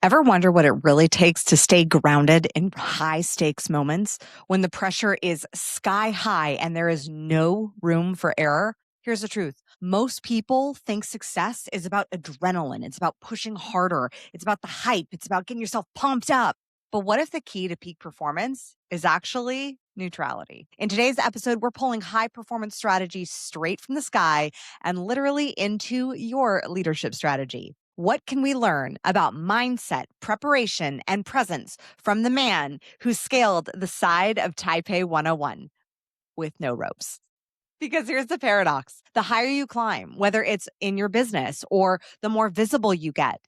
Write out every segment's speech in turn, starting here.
Ever wonder what it really takes to stay grounded in high stakes moments when the pressure is sky high and there is no room for error? Here's the truth. Most people think success is about adrenaline. It's about pushing harder. It's about the hype. It's about getting yourself pumped up. But what if the key to peak performance is actually neutrality? In today's episode, we're pulling high performance strategies straight from the sky and literally into your leadership strategy. What can we learn about mindset, preparation, and presence from the man who scaled the side of Taipei 101 with no ropes? Because here's the paradox. The higher you climb, whether it's in your business or the more visible you get,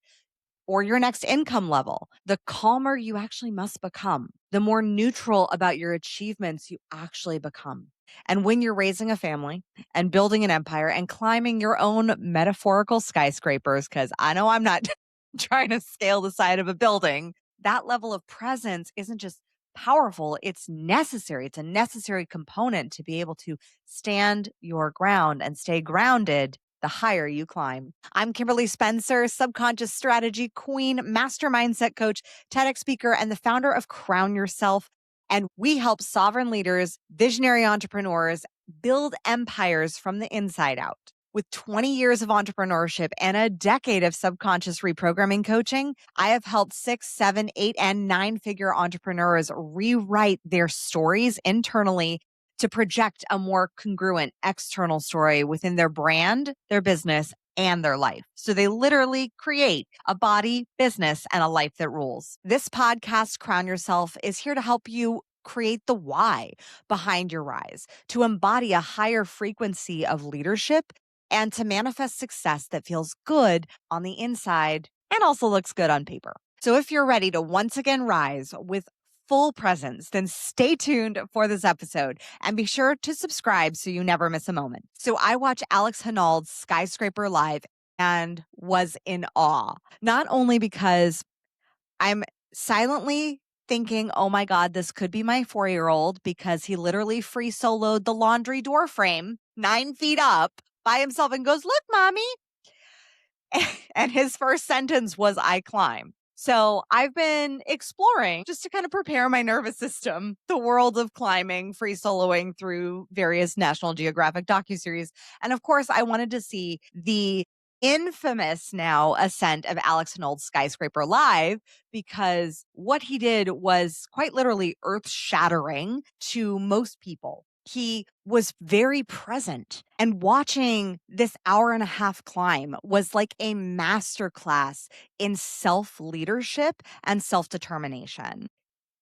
or your next income level, the calmer you actually must become, the more neutral about your achievements you actually become. And when you're raising a family and building an empire and climbing your own metaphorical skyscrapers, because I know I'm not trying to scale the side of a building, that level of presence isn't just powerful, it's necessary. It's a necessary component to be able to stand your ground and stay grounded the higher you climb. I'm Kimberly Spencer, subconscious strategy queen, master mindset coach, TEDx speaker, and the founder of Crown Yourself. And we help sovereign leaders, visionary entrepreneurs build empires from the inside out. With 20 years of entrepreneurship and a decade of subconscious reprogramming coaching, I have helped 6, 7, 8, and 9-figure entrepreneurs rewrite their stories internally to project a more congruent external story within their brand, their business, and their life. So they literally create a body, business, and a life that rules. This podcast, Crown Yourself, is here to help you create the why behind your rise, to embody a higher frequency of leadership, and to manifest success that feels good on the inside and also looks good on paper. So if you're ready to once again rise with full presence, then stay tuned for this episode and be sure to subscribe so you never miss a moment. So I watched Alex Honnold's Skyscraper live and was in awe, not only because I'm silently thinking, oh my God, this could be my 4-year-old because he literally free soloed the laundry door frame 9 feet up by himself and goes, look, mommy. And his first sentence was, I climb. So I've been exploring just to kind of prepare my nervous system, the world of climbing, free soloing through various National Geographic docuseries. And of course, I wanted to see the infamous now Ascent of Alex Honnold's Skyscraper live, because what he did was quite literally earth shattering to most people. He was very present, and watching this hour and a half climb was like a masterclass in self leadership and self determination.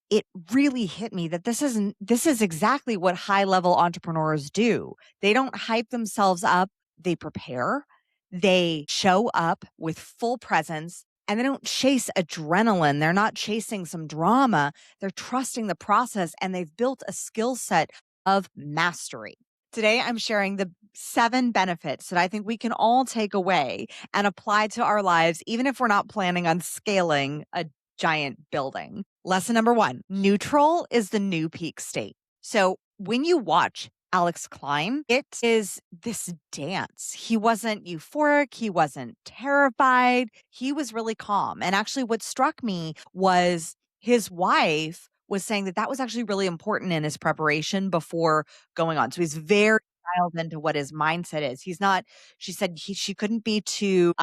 It really hit me that this is exactly what high level entrepreneurs do. They don't hype themselves up, they prepare, they show up with full presence, and they don't chase adrenaline. They're not chasing some drama. They're trusting the process, and they've built a skill set of mastery. Today, I'm sharing the 7 benefits that I think we can all take away and apply to our lives, even if we're not planning on scaling a giant building. Lesson number 1, neutral is the new peak state. So when you watch Alex climb, it is this dance. He wasn't euphoric. He wasn't terrified. He was really calm. And actually what struck me was his wife was saying that that was actually really important in his preparation before going on. So he's very dialed into what his mindset is. He's not, she said she couldn't be too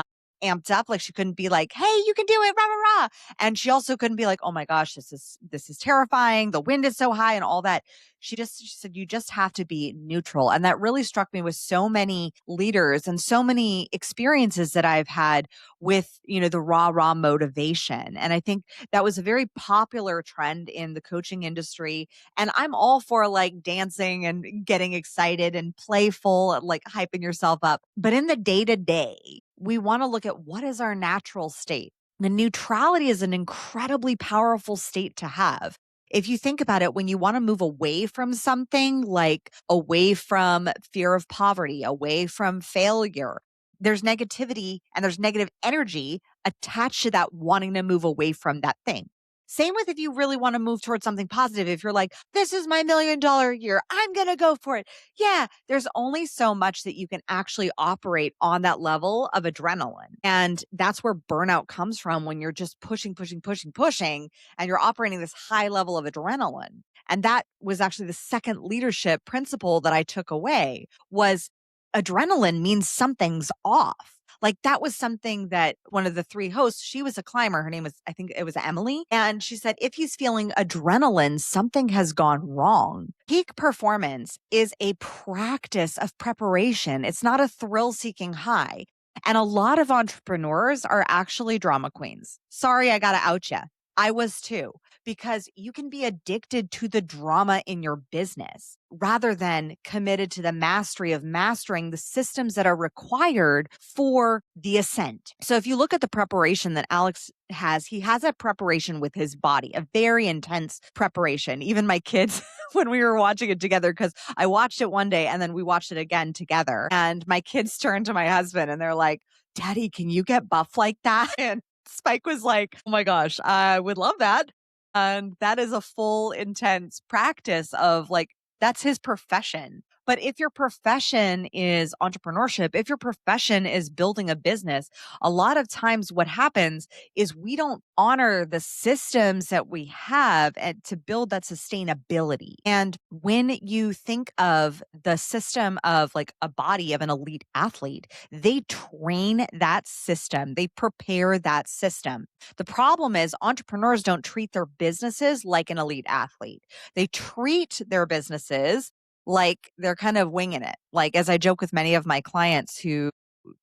amped up. Like she couldn't be like, hey, you can do it, rah, rah, rah. And she also couldn't be like, oh my gosh, this is terrifying. The wind is so high and all that. She said, you just have to be neutral. And that really struck me with so many leaders and so many experiences that I've had with, the raw motivation. And I think that was a very popular trend in the coaching industry. And I'm all for like dancing and getting excited and playful, like hyping yourself up. But in the day to day, we want to look at what is our natural state. The neutrality is an incredibly powerful state to have. If you think about it, when you want to move away from something, like away from fear of poverty, away from failure, there's negativity and there's negative energy attached to that wanting to move away from that thing. Same with if you really want to move towards something positive. If you're like, this is my $1 million year, I'm going to go for it. Yeah, there's only so much that you can actually operate on that level of adrenaline. And that's where burnout comes from when you're just pushing, pushing, pushing, pushing, and you're operating this high level of adrenaline. And that was actually the second leadership principle that I took away was adrenaline means something's off. Like that was something that one of the three hosts, she was a climber. Her name was, I think it was Emily. And she said, if he's feeling adrenaline, something has gone wrong. Peak performance is a practice of preparation. It's not a thrill seeking high. And a lot of entrepreneurs are actually drama queens. Sorry, I got to out you. I was too, because you can be addicted to the drama in your business rather than committed to the mastery of mastering the systems that are required for the ascent. So if you look at the preparation that Alex has, he has a preparation with his body, a very intense preparation. Even my kids, when we were watching it together, because I watched it one day and then we watched it again together. And my kids turned to my husband and they're like, Daddy, can you get buff like that? And Spike was like, oh my gosh, I would love that. And that is a full intense practice of like, that's his profession. But if your profession is entrepreneurship, if your profession is building a business, a lot of times what happens is we don't honor the systems that we have and to build that sustainability. And when you think of the system of like a body of an elite athlete, they train that system, they prepare that system. The problem is entrepreneurs don't treat their businesses like an elite athlete. They treat their businesses like they're kind of winging it. Like, as I joke with many of my clients who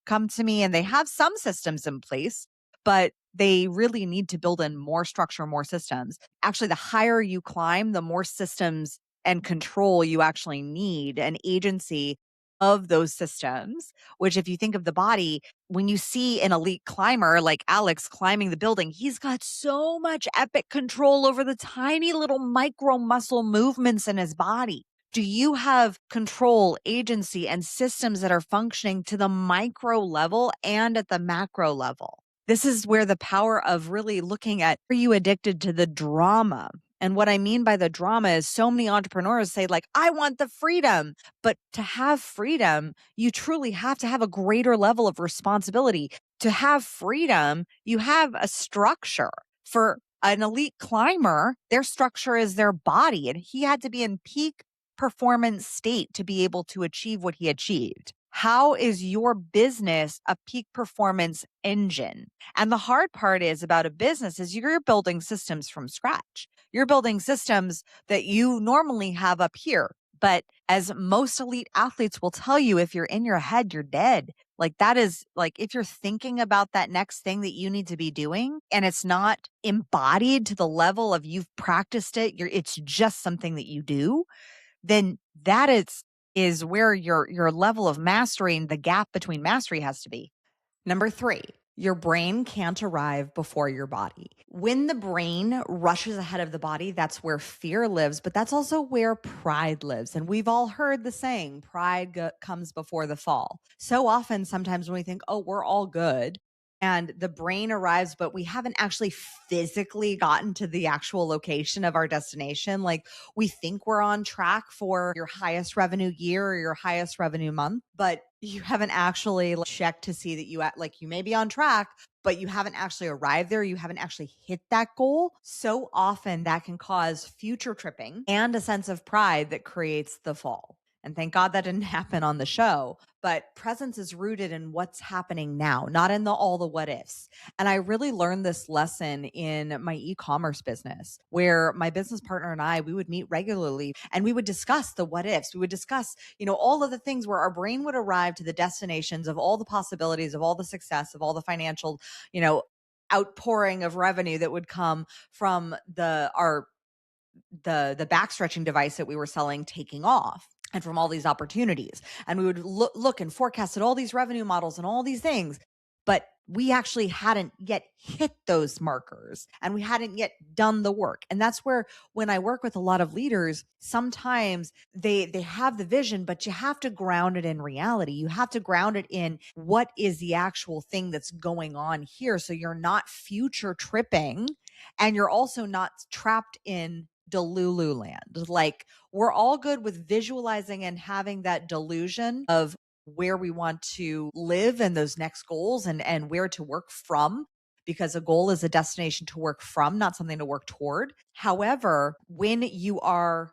come to me and they have some systems in place, but they really need to build in more structure, more systems. Actually, the higher you climb, the more systems and control you actually need, an agency of those systems, which if you think of the body, when you see an elite climber like Alex climbing the building, he's got so much epic control over the tiny little micro muscle movements in his body. Do you have control, agency, and systems that are functioning to the micro level and at the macro level? This is where the power of really looking at, are you addicted to the drama? And what I mean by the drama is so many entrepreneurs say like, I want the freedom, but to have freedom, you truly have to have a greater level of responsibility. To have freedom, you have a structure. For an elite climber, their structure is their body, and he had to be in peak performance state to be able to achieve what he achieved. How is your business a peak performance engine? And the hard part is about a business is you're building systems from scratch. You're building systems that you normally have up here. But as most elite athletes will tell you, if you're in your head, you're dead. Like that is like if you're thinking about that next thing that you need to be doing and it's not embodied to the level of you've practiced it, it's just something that you do, then that is where your level of mastery and the gap between mastery has to be. Number 3, your brain can't arrive before your body. When the brain rushes ahead of the body, that's where fear lives, but that's also where pride lives. And we've all heard the saying, pride comes before the fall. So often, sometimes when we think, oh, we're all good, and the brain arrives, but we haven't actually physically gotten to the actual location of our destination. Like we think we're on track for your highest revenue year or your highest revenue month, but you haven't actually checked to see that you may be on track, but you haven't actually arrived there. You haven't actually hit that goal. So often that can cause future tripping and a sense of pride that creates the fall. And thank God that didn't happen on the show. But presence is rooted in what's happening now, not in all the what ifs. And I really learned this lesson in my e-commerce business, where my business partner and I, we would meet regularly and we would discuss the what ifs. We would discuss, all of the things where our brain would arrive to the destinations of all the possibilities, of all the success, of all the financial, outpouring of revenue that would come from the backstretching device that we were selling taking off, and from all these opportunities. And we would look and forecast at all these revenue models and all these things, but we actually hadn't yet hit those markers and we hadn't yet done the work. And that's where, when I work with a lot of leaders, sometimes they have the vision, but you have to ground it in reality. You have to ground it in what is the actual thing that's going on here. So you're not future tripping And you're also not trapped in Delulu land. Like, we're all good with visualizing and having that delusion of where we want to live and those next goals and where to work from, because a goal is a destination to work from, not something to work toward. However, when you are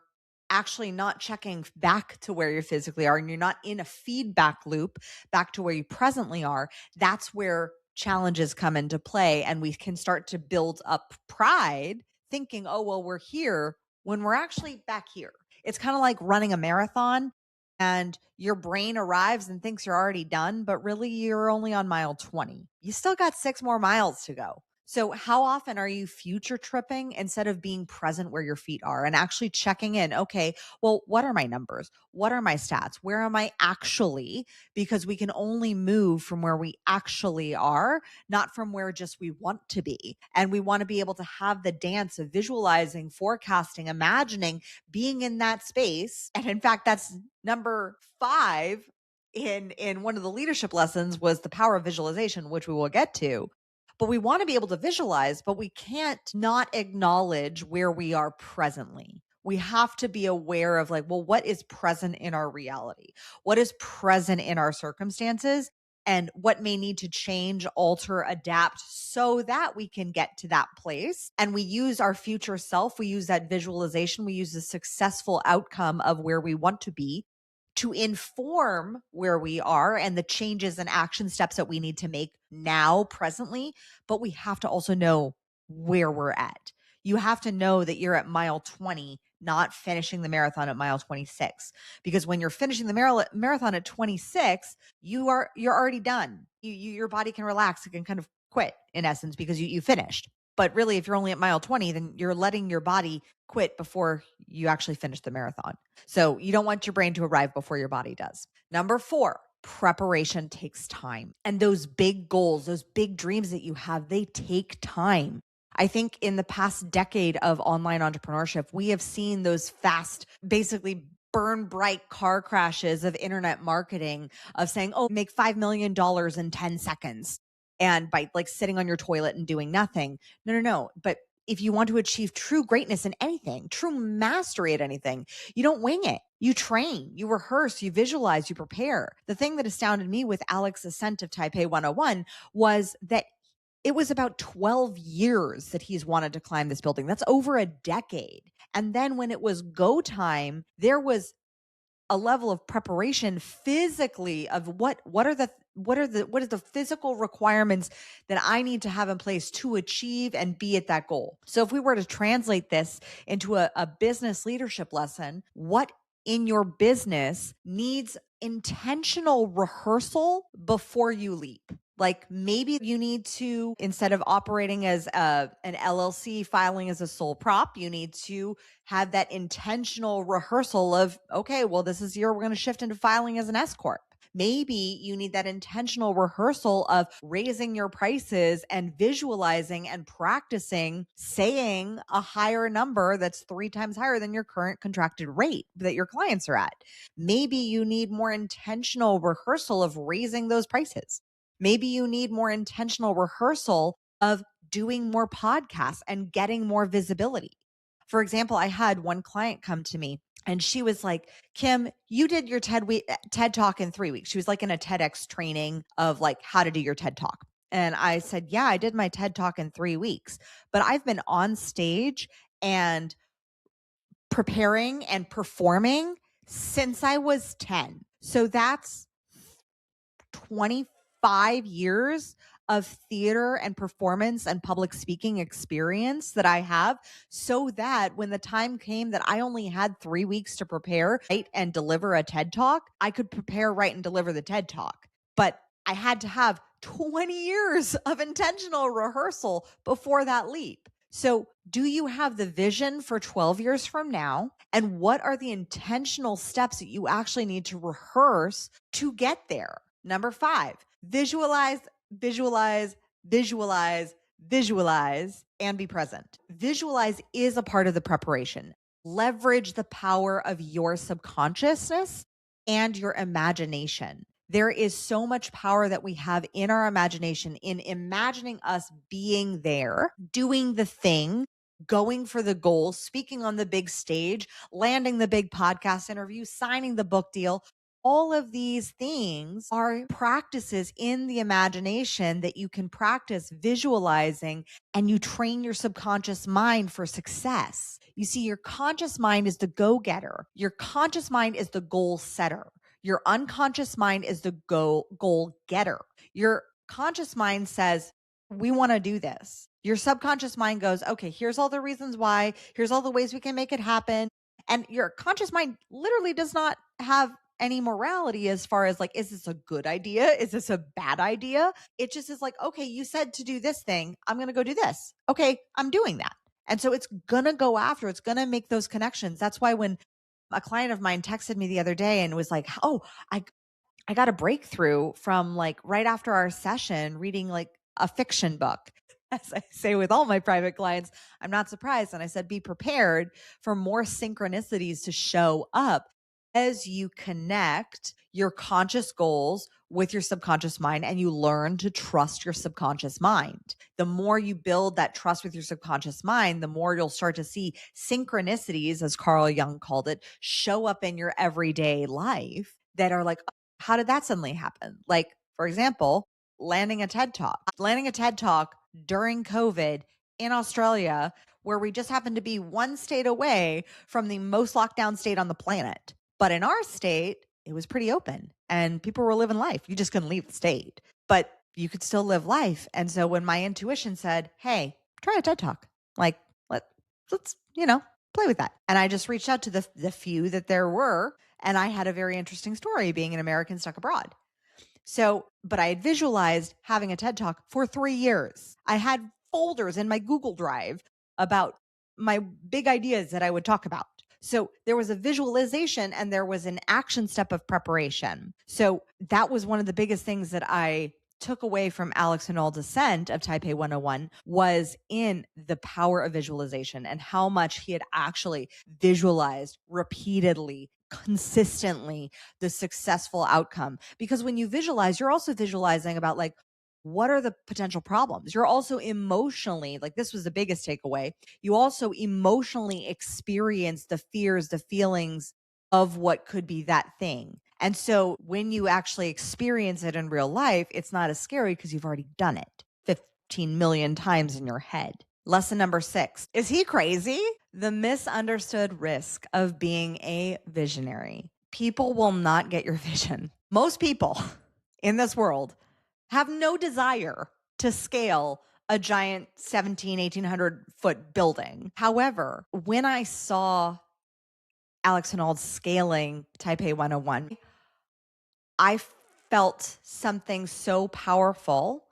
actually not checking back to where you physically are and you're not in a feedback loop back to where you presently are, that's where challenges come into play. And we can start to build up pride thinking, oh, well, we're here when we're actually back here. It's kind of like running a marathon and your brain arrives and thinks you're already done, but really you're only on mile 20. You still got 6 more miles to go. So how often are you future tripping instead of being present where your feet are and actually checking in? Okay, well, what are my numbers? What are my stats? Where am I actually? Because we can only move from where we actually are, not from where just we want to be. And we want to be able to have the dance of visualizing, forecasting, imagining, being in that space. And in fact, that's number 5 in one of the leadership lessons, was the power of visualization, which we will get to. But we want to be able to visualize, but we can't not acknowledge where we are presently. We have to be aware of, like, well, what is present in our reality? What is present in our circumstances? And what may need to change, alter, adapt so that we can get to that place. And we use our future self, we use that visualization, we use the successful outcome of where we want to be to inform where we are and the changes and action steps that we need to make now, presently. But we have to also know where we're at. You have to know that you're at mile 20, not finishing the marathon at mile 26. Because when you're finishing the marathon at 26, you're already done. Your body can relax. It can kind of quit, in essence, because you finished. But really, if you're only at mile 20, then you're letting your body quit before you actually finish the marathon. So you don't want your brain to arrive before your body does. Number 4, preparation takes time. And those big goals, those big dreams that you have, they take time. I think in the past decade of online entrepreneurship, we have seen those fast, basically burn bright car crashes of internet marketing, of saying, oh, make $5 million in 10 seconds. And by like sitting on your toilet and doing nothing. No. But if you want to achieve true greatness in anything, true mastery at anything, you don't wing it. You train, you rehearse, you visualize, you prepare. The thing that astounded me with Alex Ascent of Taipei 101 was that it was about 12 years that he's wanted to climb this building. That's over a decade. And then when it was go time, there was a level of preparation physically of what is the physical requirements that I need to have in place to achieve and be at that goal. So if we were to translate this into a business leadership lesson, what in your business needs intentional rehearsal before you leap? Like, maybe you need to, instead of operating as an LLC, filing as a sole prop, you need to have that intentional rehearsal of, okay, well, this is year we're going to shift into filing as an S corp. Maybe you need that intentional rehearsal of raising your prices and visualizing and practicing saying a higher number that's 3 times higher than your current contracted rate that your clients are at. Maybe you need more intentional rehearsal of raising those prices. Maybe you need more intentional rehearsal of doing more podcasts and getting more visibility. For example, I had one client come to me and she was like, Kim, you did your TED Talk in 3 weeks. She was like in a TEDx training of like how to do your TED Talk. And I said, yeah, I did my TED Talk in 3 weeks, but I've been on stage and preparing and performing since I was 10. So that's 25 years of theater and performance and public speaking experience that I have, so that when the time came that I only had 3 weeks to prepare, write, and deliver a TED Talk, I could prepare, write, and deliver the TED Talk. But I had to have 20 years of intentional rehearsal before that leap. So, do you have the vision for 12 years from now? And what are the intentional steps that you actually need to rehearse to get there? Number 5, visualize, visualize, visualize, visualize, and be present. Visualize is a part of the preparation. Leverage the power of your subconsciousness and your imagination. There is so much power that we have in our imagination, in imagining us being there, doing the thing, going for the goal, speaking on the big stage, landing the big podcast interview, signing the book deal. All of these things are practices in the imagination that you can practice visualizing, and you train your subconscious mind for success. You see, your conscious mind is the go-getter. Your conscious mind is the goal setter. Your unconscious mind is the goal getter. Your conscious mind says, we want to do this. Your subconscious mind goes, okay, here's all the reasons why. Here's all the ways we can make it happen. And your conscious mind literally does not have any morality as far as like, is this a good idea? Is this a bad idea? It just is like, okay, you said to do this thing. I'm going to go do this. Okay, I'm doing that. And so it's going to go after, it's going to make those connections. That's why when a client of mine texted me the other day and was like, oh, I got a breakthrough from like right after our session reading like a fiction book. As I say with all my private clients, I'm not surprised. And I said, be prepared for more synchronicities to show up as you connect your conscious goals with your subconscious mind and you learn to trust your subconscious mind. The more you build that trust with your subconscious mind, the more you'll start to see synchronicities, as Carl Jung called it, show up in your everyday life that are like, how did that suddenly happen? Like, for example, landing a TED Talk during COVID in Australia, where we just happened to be one state away from the most locked down state on the planet. But in our state, it was pretty open and people were living life. You just couldn't leave the state, but you could still live life. And so when my intuition said, hey, try a TED Talk, like let's, play with that. And I just reached out to the few that there were. And I had a very interesting story being an American stuck abroad. So, but I had visualized having a TED Talk for 3 years. I had folders in my Google Drive about my big ideas that I would talk about. So there was a visualization and there was an action step of preparation. So that was one of the biggest things that I took away from Alex Honnold's Ascent of Taipei 101 was in the power of visualization and how much he had actually visualized repeatedly, consistently the successful outcome. Because when you visualize, you're also visualizing about like, what are the potential problems? You're also emotionally, like this was the biggest takeaway. You also emotionally experience the fears, the feelings of what could be that thing. And so when you actually experience it in real life, it's not as scary because you've already done it 15 million times in your head. Lesson number 6. Is he crazy? The misunderstood risk of being a visionary. People will not get your vision. Most people in this world have no desire to scale a giant 1800 foot building. However, when I saw Alex Honnold scaling Taipei 101, I felt something so powerful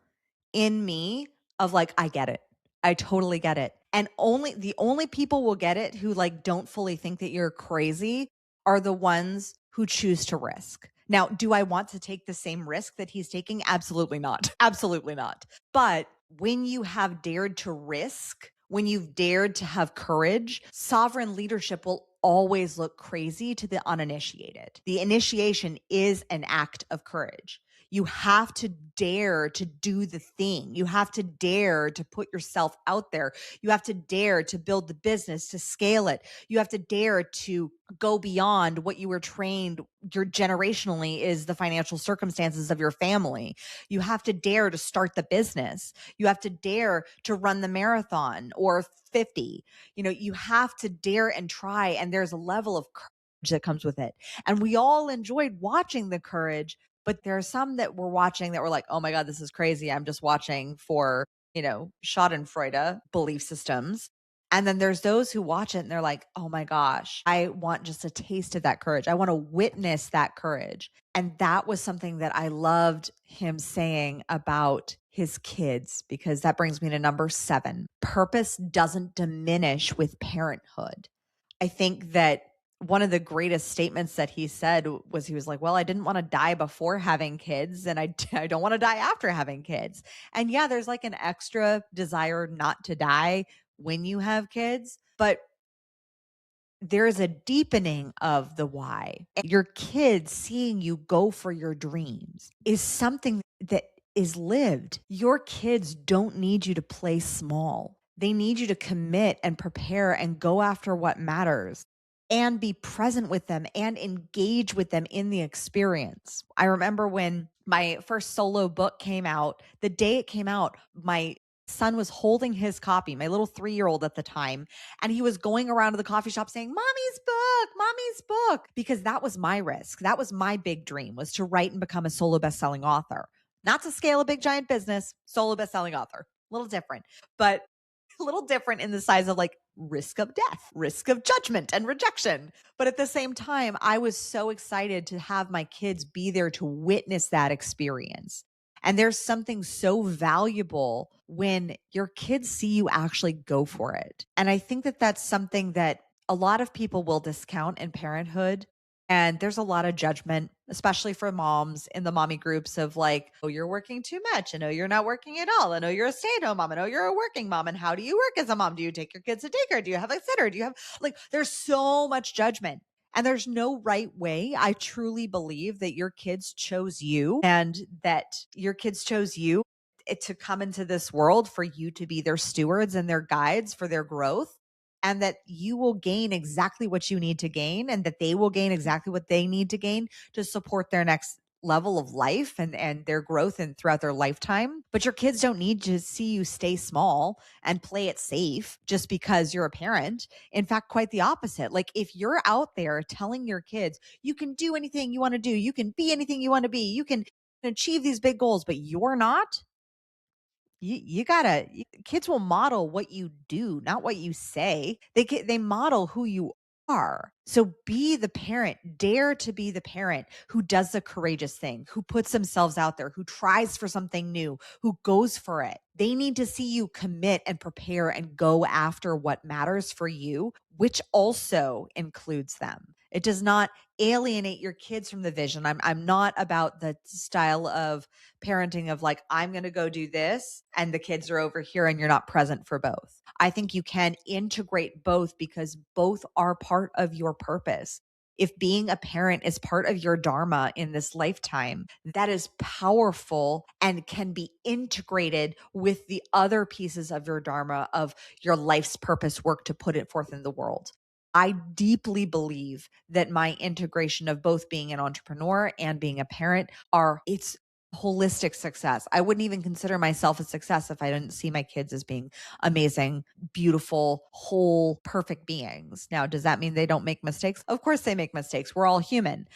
in me of like, I get it. I totally get it. And the only people will get it who like don't fully think that you're crazy are the ones who choose to risk. Now, do I want to take the same risk that he's taking? Absolutely not. Absolutely not. But when you have dared to risk, when you've dared to have courage, sovereign leadership will always look crazy to the uninitiated. The initiation is an act of courage. You have to dare to do the thing. You have to dare to put yourself out there. You have to dare to build the business, to scale it. You have to dare to go beyond what you were trained your generationally is the financial circumstances of your family. You have to dare to start the business. You have to dare to run the marathon or 50. You have to dare and try. And there's a level of courage that comes with it. And we all enjoyed watching the courage. But there are some that we're watching that were like, oh my God, this is crazy. I'm just watching for, Schadenfreude belief systems. And then there's those who watch it and they're like, oh my gosh, I want just a taste of that courage. I want to witness that courage. And that was something that I loved him saying about his kids, because that brings me to number 7. Purpose doesn't diminish with parenthood. I think that one of the greatest statements that he said was, he was like, well, I didn't want to die before having kids and I don't want to die after having kids. And yeah, there's like an extra desire not to die when you have kids, but there is a deepening of the why. Your kids seeing you go for your dreams is something that is lived. Your kids don't need you to play small. They need you to commit and prepare and go after what matters and be present with them and engage with them in the experience. I remember when my first solo book came out, the day it came out, my son was holding his copy, my little 3-year-old at the time, and he was going around to the coffee shop saying, Mommy's book, because that was my risk. That was my big dream, was to write and become a solo best-selling author. Not to scale a big giant business, solo best-selling author. A little different, but a little different in the size of like risk of death, risk of judgment and rejection. But at the same time, I was so excited to have my kids be there to witness that experience. And there's something so valuable when your kids see you actually go for it. And I think that that's something that a lot of people will discount in parenthood. And there's a lot of judgment, especially for moms in the mommy groups of like, oh, you're working too much. I know you're not working at all. I know you're a stay at home mom. I know you're a working mom. And how do you work as a mom? Do you take your kids to daycare? Do you have a sitter? Do you have like, there's so much judgment. And there's no right way. I truly believe that your kids chose you and that your kids chose you to come into this world for you to be their stewards and their guides for their growth. And that you will gain exactly what you need to gain, and that they will gain exactly what they need to gain to support their next level of life and their growth and throughout their lifetime. But your kids don't need to see you stay small and play it safe just because you're a parent. In fact, quite the opposite. Like if you're out there telling your kids, you can do anything you want to do, you can be anything you want to be, you can achieve these big goals, but you're not, you gotta, kids will model what you do, not what you say. They model who you are. So be the parent, dare to be the parent who does the courageous thing, who puts themselves out there, who tries for something new, who goes for it. They need to see you commit and prepare and go after what matters for you, which also includes them. It does not alienate your kids from the vision. I'm not about the style of parenting of like, I'm going to go do this and the kids are over here and you're not present for both. I think you can integrate both because both are part of your purpose. If being a parent is part of your dharma in this lifetime, that is powerful and can be integrated with the other pieces of your dharma of your life's purpose work to put it forth in the world. I deeply believe that my integration of both being an entrepreneur and being a parent it's holistic success. I wouldn't even consider myself a success if I didn't see my kids as being amazing, beautiful, whole, perfect beings. Now, does that mean they don't make mistakes? Of course they make mistakes. We're all human.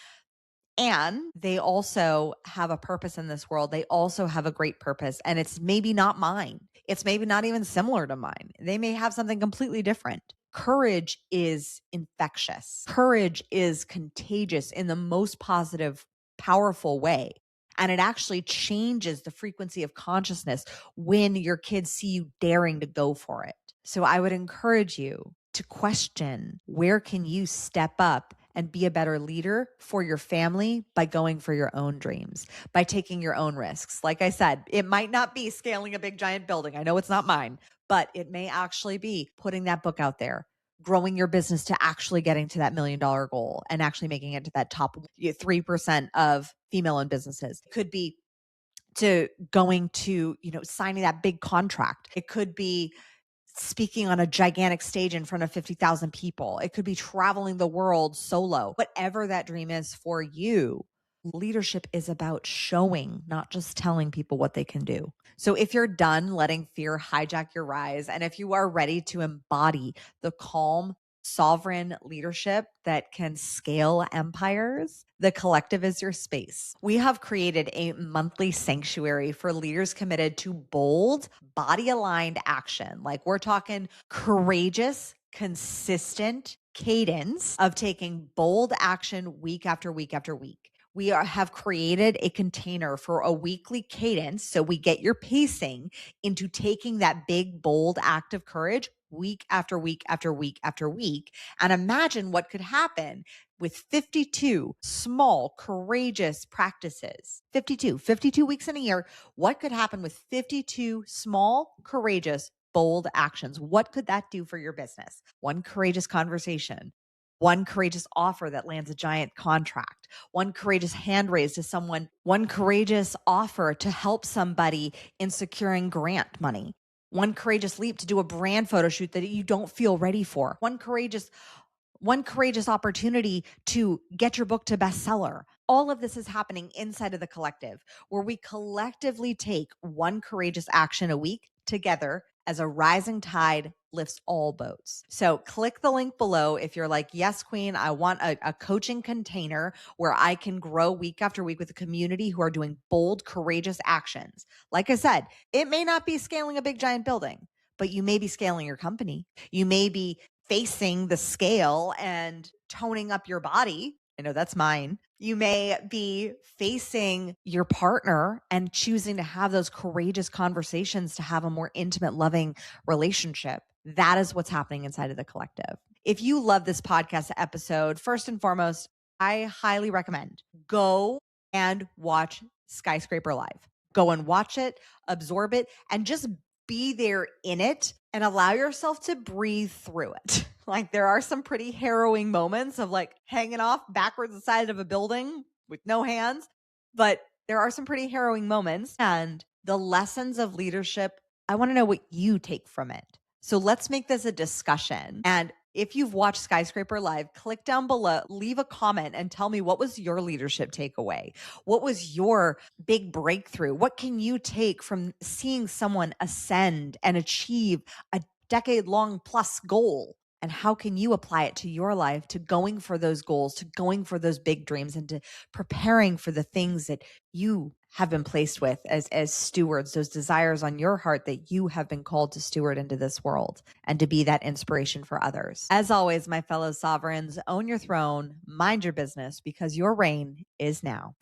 And they also have a purpose in this world. They also have a great purpose. And it's maybe not mine. It's maybe not even similar to mine. They may have something completely different. Courage is infectious. Courage is contagious in the most positive, powerful way. And it actually changes the frequency of consciousness when your kids see you daring to go for it. So I would encourage you to question, where can you step up and be a better leader for your family by going for your own dreams, by taking your own risks. Like I said, it might not be scaling a big giant building. I know it's not mine, but it may actually be putting that book out there, growing your business to actually getting to that $1 million goal and actually making it to that top 3% of female-owned businesses. It could be to going to, signing that big contract. It could be speaking on a gigantic stage in front of 50,000 people. It could be traveling the world solo. Whatever that dream is for you, leadership is about showing, not just telling people what they can do. So if you're done letting fear hijack your rise, and if you are ready to embody the calm, sovereign leadership that can scale empires, the collective is your space. We have created a monthly sanctuary for leaders committed to bold, body aligned action. Like we're talking courageous, consistent cadence of taking bold action week after week after week. We have created a container for a weekly cadence. So we get your pacing into taking that big, bold act of courage week after week after week after week. And imagine what could happen with 52 small, courageous practices. 52 weeks in a year. What could happen with 52 small, courageous, bold actions? What could that do for your business? One courageous conversation, one courageous offer that lands a giant contract, one courageous hand raise to someone, one courageous offer to help somebody in securing grant money, one courageous leap to do a brand photo shoot that you don't feel ready for, one courageous opportunity to get your book to bestseller. All of this is happening inside of the collective, where we collectively take one courageous action a week together as a rising tide lifts all boats. So click the link below if you're like, yes, Queen, I want a coaching container where I can grow week after week with a community who are doing bold, courageous actions. Like I said, it may not be scaling a big giant building, but you may be scaling your company. You may be facing the scale and toning up your body. I know that's mine. You may be facing your partner and choosing to have those courageous conversations to have a more intimate, loving relationship. That is what's happening inside of the collective. If you love this podcast episode, first and foremost, I highly recommend go and watch Skyscraper live. Go and watch it, absorb it, and just be there in it and allow yourself to breathe through it. Like there are some pretty harrowing moments of like hanging off backwards the side of a building with no hands, but there are some pretty harrowing moments, and the lessons of leadership, I want to know what you take from it. So let's make this a discussion. And if you've watched Skyscraper live, click down below, leave a comment and tell me, what was your leadership takeaway? What was your big breakthrough? What can you take from seeing someone ascend and achieve a decade-long plus goal? And how can you apply it to your life, to going for those goals, to going for those big dreams, and to preparing for the things that you have been placed with as stewards, those desires on your heart that you have been called to steward into this world and to be that inspiration for others. As always, my fellow sovereigns, own your throne, mind your business, because your reign is now.